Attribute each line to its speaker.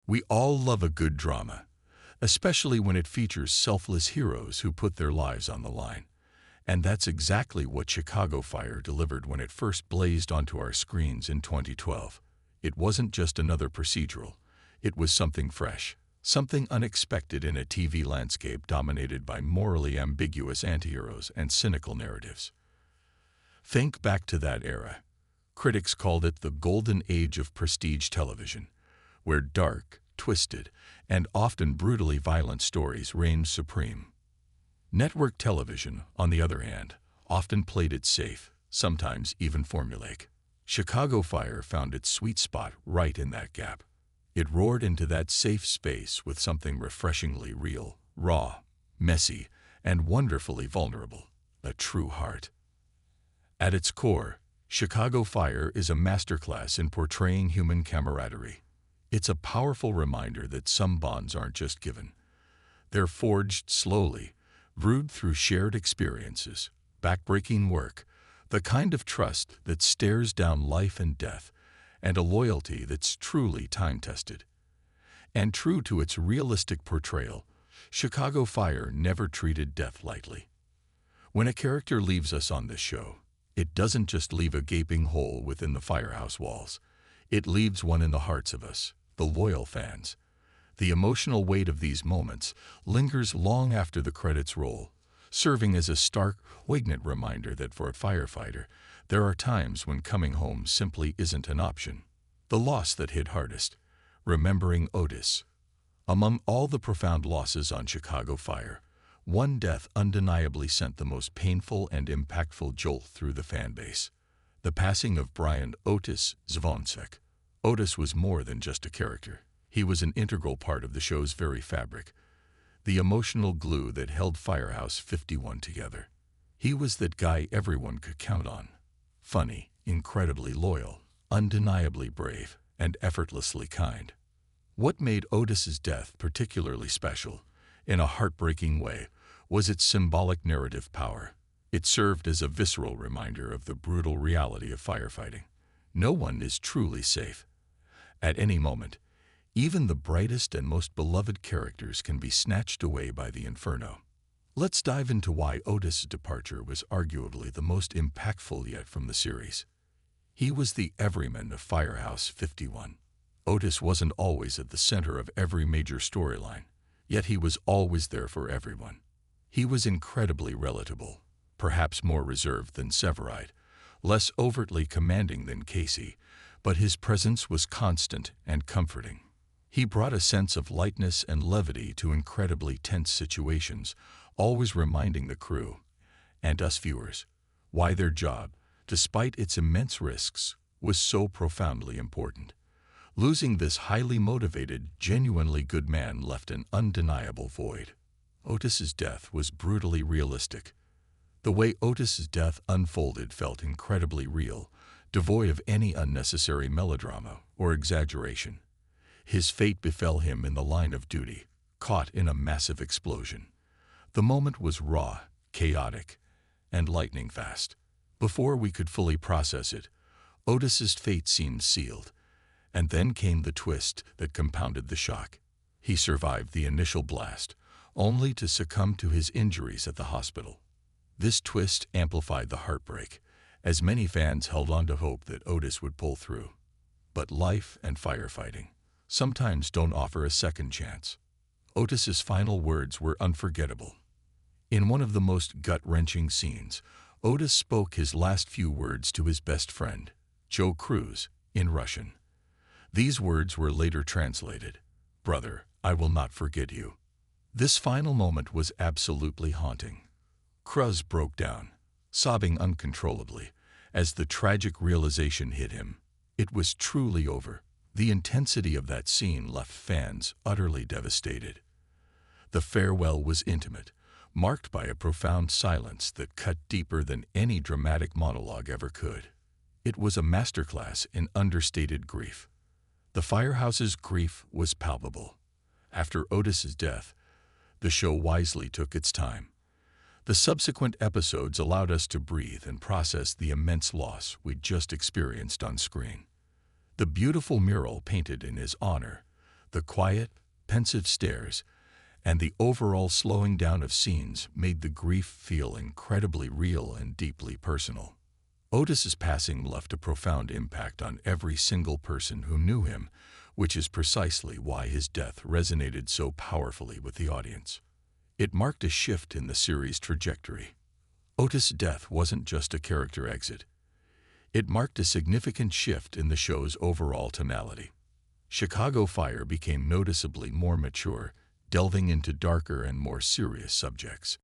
Speaker 1: We all love a good drama, especially when it features selfless heroes who put their lives on the line. And that's exactly what Chicago Fire delivered when it first blazed onto our screens in 2012. It wasn't just another procedural. It was something fresh, something unexpected in a TV landscape dominated by morally ambiguous antiheroes and cynical narratives. Think back to that era. Critics called it the golden age of prestige television, where dark, twisted, and often brutally violent stories reigned supreme. Network television, on the other hand, often played it safe, sometimes even formulaic. Chicago Fire found its sweet spot right in that gap. It roared into that safe space with something refreshingly real, raw, messy, and wonderfully vulnerable, a true heart. At its core, Chicago Fire is a masterclass in portraying human camaraderie. It's a powerful reminder that some bonds aren't just given. They're forged slowly, brewed through shared experiences, backbreaking work, the kind of trust that stares down life and death, and a loyalty that's truly time-tested. And true to its realistic portrayal, Chicago Fire never treated death lightly. When a character leaves us on this show, it doesn't just leave a gaping hole within the firehouse walls. It leaves one in the hearts of us, the loyal fans. The emotional weight of these moments lingers long after the credits roll, serving as a stark, poignant reminder that for a firefighter, there are times when coming home simply isn't an option. The loss that hit hardest, remembering Otis. Among all the profound losses on Chicago Fire, one death undeniably sent the most painful and impactful jolt through the fan base. The passing of Brian Otis Zvonsek. Otis was more than just a character. He was an integral part of the show's very fabric, the emotional glue that held Firehouse 51 together. He was that guy everyone could count on. Funny, incredibly loyal, undeniably brave, and effortlessly kind. What made Otis's death particularly special, in a heartbreaking way, was its symbolic narrative power. It served as a visceral reminder of the brutal reality of firefighting. No one is truly safe. At any moment, even the brightest and most beloved characters can be snatched away by the inferno. Let's dive into why Otis' departure was arguably the most impactful yet from the series. He was the everyman of Firehouse 51. Otis wasn't always at the center of every major storyline, yet he was always there for everyone. He was incredibly relatable, perhaps more reserved than Severide, less overtly commanding than Casey, but his presence was constant and comforting. He brought a sense of lightness and levity to incredibly tense situations, always reminding the crew, and us viewers, why their job, despite its immense risks, was so profoundly important. Losing this highly motivated, genuinely good man left an undeniable void. Otis's death was brutally realistic. The way Otis's death unfolded felt incredibly real, devoid of any unnecessary melodrama or exaggeration. His fate befell him in the line of duty, caught in a massive explosion. The moment was raw, chaotic, and lightning fast. Before we could fully process it, Otis's fate seemed sealed, and then came the twist that compounded the shock. He survived the initial blast, only to succumb to his injuries at the hospital. This twist amplified the heartbreak, as many fans held on to hope that Otis would pull through. But life and firefighting sometimes don't offer a second chance. Otis's final words were unforgettable. In one of the most gut-wrenching scenes, Otis spoke his last few words to his best friend, Joe Cruz, in Russian. These words were later translated, "Brother, I will not forget you." This final moment was absolutely haunting. Cruz broke down, sobbing uncontrollably, as the tragic realization hit him. It was truly over. The intensity of that scene left fans utterly devastated. The farewell was intimate, marked by a profound silence that cut deeper than any dramatic monologue ever could. It was a masterclass in understated grief. The Firehouse's grief was palpable. After Otis's death, the show wisely took its time. The subsequent episodes allowed us to breathe and process the immense loss we'd just experienced on screen. The beautiful mural painted in his honor, The quiet, pensive stares and the overall slowing down of scenes made the grief feel incredibly real and deeply personal. Otis's passing left a profound impact on every single person who knew him, which is precisely why his death resonated so powerfully with the audience. It marked a shift in the series' trajectory. Otis' death wasn't just a character exit. It marked a significant shift in the show's overall tonality. Chicago Fire became noticeably more mature, delving into darker and more serious subjects.